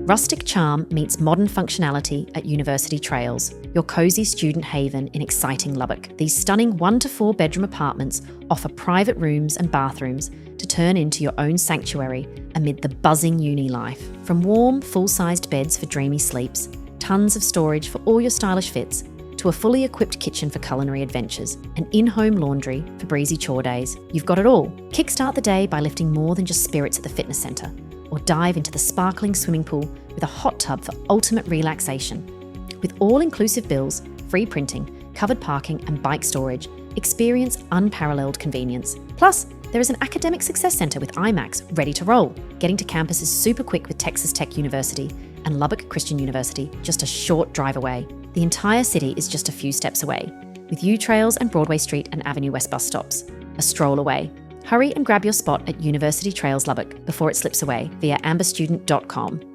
Rustic charm meets modern functionality at University Trails, your cosy student haven in exciting Lubbock. These stunning 1 to 4 bedroom apartments offer private rooms and bathrooms to turn into your own sanctuary amid the buzzing uni life. From warm, full-sized beds for dreamy sleeps, tons of storage for all your stylish fits, to a fully equipped kitchen for culinary adventures, an in-home laundry for breezy chore days. You've got it all. Kickstart the day by lifting more than just spirits at the fitness centre, or dive into the sparkling swimming pool with a hot tub for ultimate relaxation. With all-inclusive bills, free printing, covered parking and bike storage, experience unparalleled convenience. Plus, there is an academic success centre with IMAX ready to roll. Getting to campus is super quick with Texas Tech University and Lubbock Christian University, just a short drive away. The entire city is just a few steps away, with UTrails and Broadway Street and Avenue West bus stops, a stroll away. Hurry and grab your spot at University Trails Lubbock before it slips away via amberstudent.com.